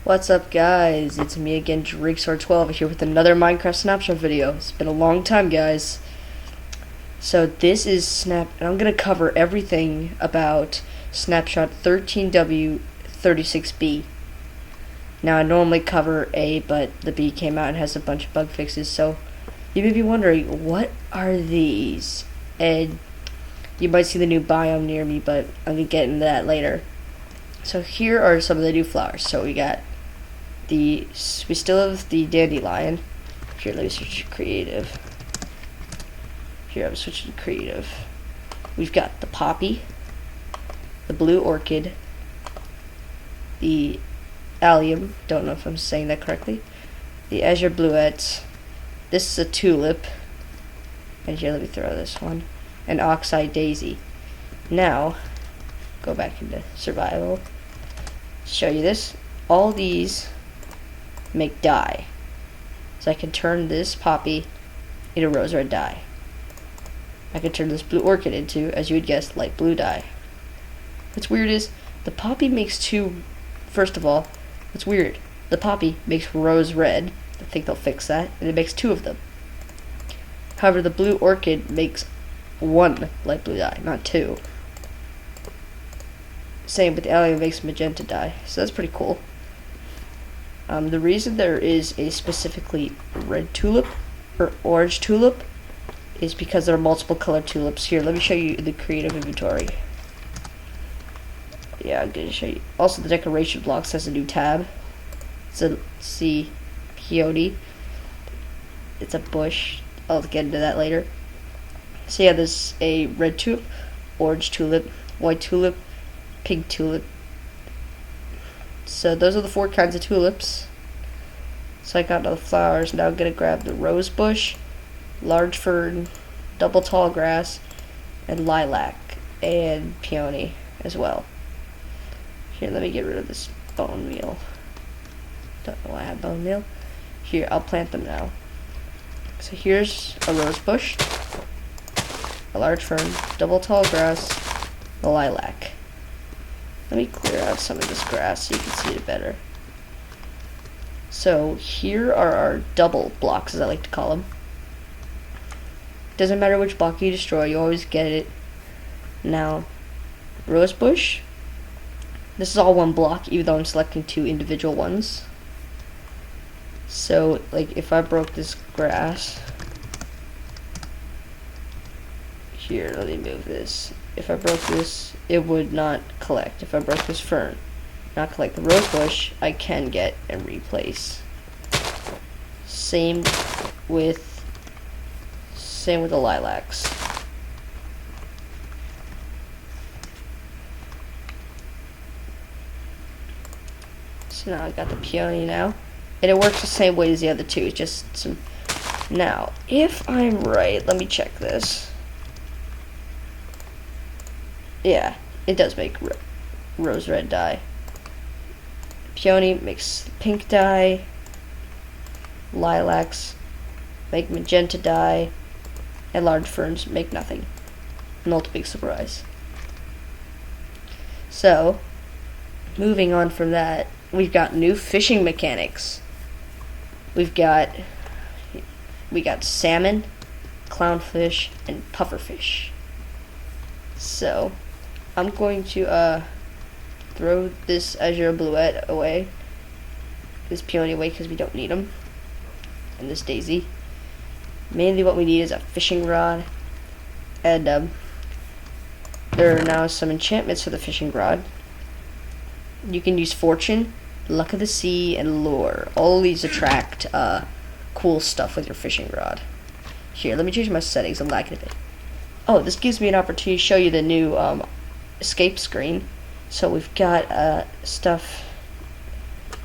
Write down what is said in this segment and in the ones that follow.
What's up, guys? It's me again, Drakestar12, here with another Minecraft Snapshot video. It's been a long time, guys. So this is and I'm gonna cover everything about Snapshot 13W36B. Now I normally cover A, but the B came out and has a bunch of bug fixes. So you may be wondering, what are these? And you might see the new biome near me, but I'm gonna get into that later. So here are some of the new flowers. So we still have the dandelion. Here, let me switch to creative. Here, I'm switching to creative. We've got the poppy, the blue orchid, the allium, don't know if I'm saying that correctly, the azure bluette, this is a tulip, and here, let me throw this one, and oxeye daisy. Now, go back into survival, show you this. All these make dye. So I can turn this poppy into rose red dye. I can turn this blue orchid into, as you would guess, light blue dye. What's weird is, the poppy makes two, first of all, what's weird, the poppy makes rose red, I think they'll fix that, and it makes two of them. However, the blue orchid makes one light blue dye, not two. Same with the allium, makes magenta dye, so that's pretty cool. The reason there is a specifically red tulip or orange tulip is because there are multiple colored tulips. Here, let me show you the creative inventory. Yeah, I'm going to show you. Also, the decoration blocks has a new tab. So, see, peony. It's a bush. I'll get into that later. So yeah, there's a red tulip, orange tulip, white tulip, pink tulip. So those are the 4 kinds of tulips. So I got all the flowers. Now I'm going to grab the rose bush, large fern, double tall grass, and lilac, and peony as well. Here, let me get rid of this bone meal. Don't know why I have bone meal. Here, I'll plant them now. So here's a rose bush, a large fern, double tall grass, a lilac. Let me clear out some of this grass so you can see it better. So here are our double blocks, as I like to call them. Doesn't matter which block you destroy, you always get it. Now, rose bush. This is all one block, even though I'm selecting 2 individual ones. So, like, if I broke this grass, here, let me move this. If I broke this, it would not collect. If I broke this fern, not collect. The rose bush, I can get and replace. Same with the lilacs. So now I got the peony now, and it works the same way as the other 2. It's just some. Now, if I'm right, let me check this. Yeah, it does make rose red dye. Peony makes pink dye. Lilacs make magenta dye. And large ferns make nothing. Not a big surprise. So, moving on from that, we've got new fishing mechanics. We got salmon, clownfish, and pufferfish. So, I'm going to throw this azure bluette away, this peony away because we don't need them, and this daisy. Mainly what we need is a fishing rod, and there are now some enchantments for the fishing rod. You can use fortune, luck of the sea, and lure. All these attract cool stuff with your fishing rod. Here, let me change my settings, I'm lagging a bit. Oh, this gives me an opportunity to show you the new escape screen. So we've got stuff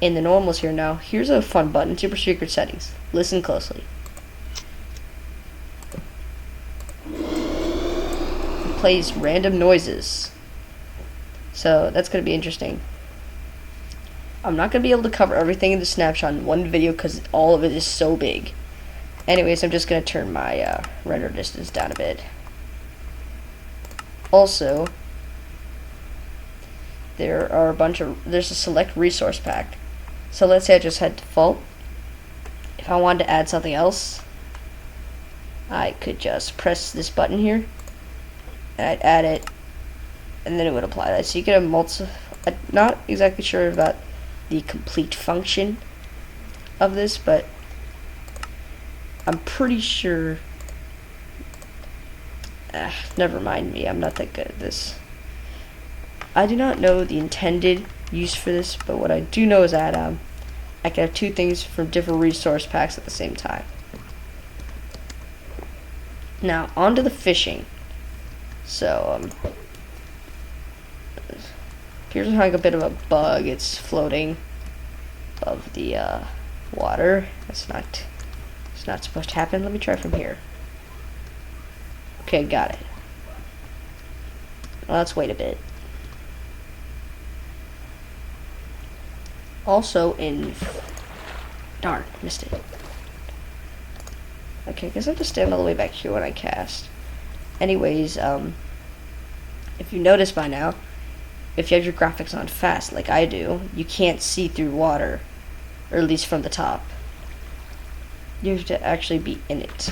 in the normals here now. Here's a fun button, super secret settings. Listen closely. It plays random noises. So that's going to be interesting. I'm not going to be able to cover everything in the snapshot in one video because all of it is so big. Anyways, I'm just going to turn my render distance down a bit. Also, there's a select resource pack So let's say I just had default. If I wanted to add something else, I could just press this button here, and I'd add it, and then it would apply that. So you get a I'm not exactly sure about the complete function of this, but I'm pretty sure. Never mind me, I'm not that good at this. I do not know the intended use for this, but what I do know is that I can have two things from different resource packs at the same time. Now, on to the fishing. So, appears to have a bit of a bug. It's floating above the water. It's not supposed to happen. Let me try from here. Okay, got it. Well, let's wait a bit. Also darn, missed it. Okay, I guess I have to stand all the way back here when I cast. Anyways, if you notice by now, if you have your graphics on fast like I do, you can't see through water, or at least from the top. You have to actually be in it.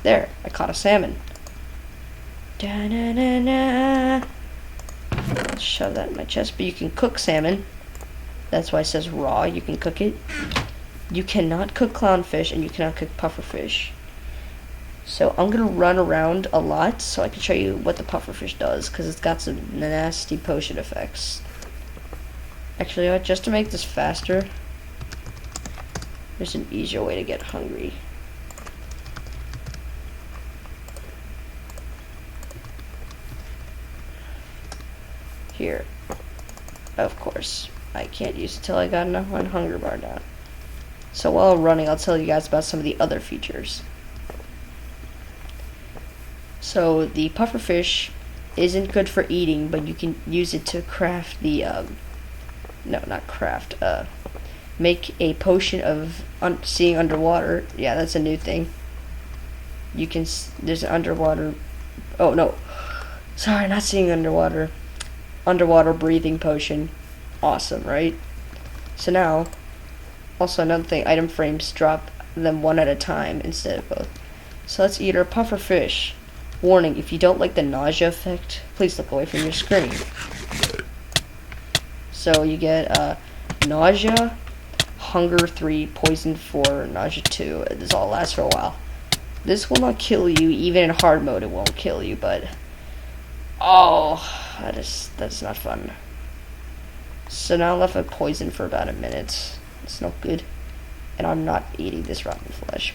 There, I caught a salmon. Da-na-na-na. I'll shove that in my chest, but you can cook salmon. That's why it says raw. You can cook it. You cannot cook clownfish, and you cannot cook pufferfish. So I'm gonna run around a lot so I can show you what the pufferfish does, because it's got some nasty potion effects. Actually, just to make this faster, there's an easier way to get hungry. Here. Of course, I can't use it till I got enough one hunger bar down. So while I'm running, I'll tell you guys about some of the other features. So the pufferfish isn't good for eating, but you can use it to craft the make a potion of seeing underwater. Yeah, that's a new thing. You can there's an underwater. Oh no, sorry, not seeing underwater. Underwater breathing potion. Awesome, right? So now, also another thing, item frames drop them one at a time instead of both. So let's eat our pufferfish. Warning, if you don't like the nausea effect, please look away from your screen. So you get nausea, hunger 3, poison 4, nausea 2. This all lasts for a while. This will not kill you, even in hard mode it won't kill you, but oh, that's not fun. So now I'm left with poison for about a minute. It's not good. And I'm not eating this rotten flesh.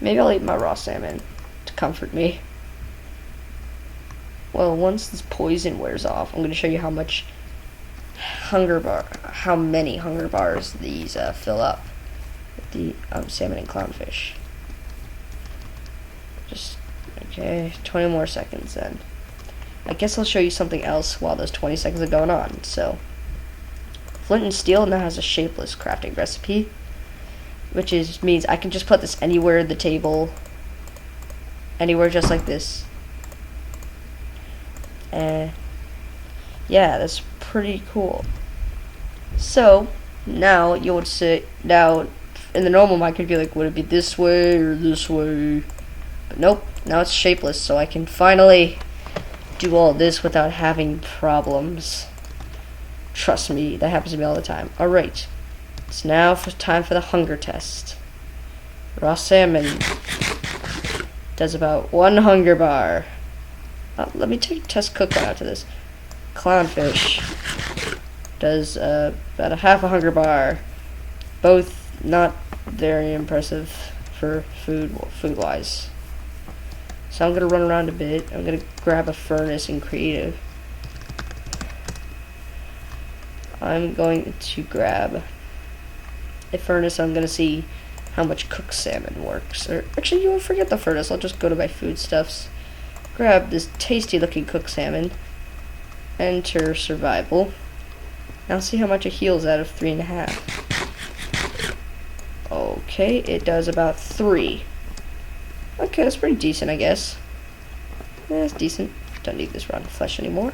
Maybe I'll eat my raw salmon to comfort me. Well, once this poison wears off, I'm going to show you how many hunger bars these fill up with the salmon and clownfish. Just, okay, 20 more seconds then. I guess I'll show you something else while those 20 seconds are going on. So, flint and steel now has a shapeless crafting recipe, which means I can just put this anywhere in the table, anywhere just like this. Yeah, that's pretty cool. So now you would say, now in the normal mind could be like, would it be this way or this way? But nope, now it's shapeless, so I can finally do all this without having problems. Trust me, that happens to me all the time. Alright, it's now time for the hunger test. Raw salmon does about 1 hunger bar. Let me test cook one after this. Clownfish does about a half a hunger bar. Both not very impressive for food-wise. So I'm gonna run around a bit. I'm gonna grab a furnace in creative. I'm going to grab a furnace. I'm gonna see how much cooked salmon works. Or actually, you won't forget the furnace. I'll just go to my foodstuffs. Grab this tasty looking cooked salmon. Enter survival. Now see how much it heals out of 3.5. Okay, it does about 3. Okay, that's pretty decent, I guess. Yeah, it's decent. Don't need this rotten flesh anymore.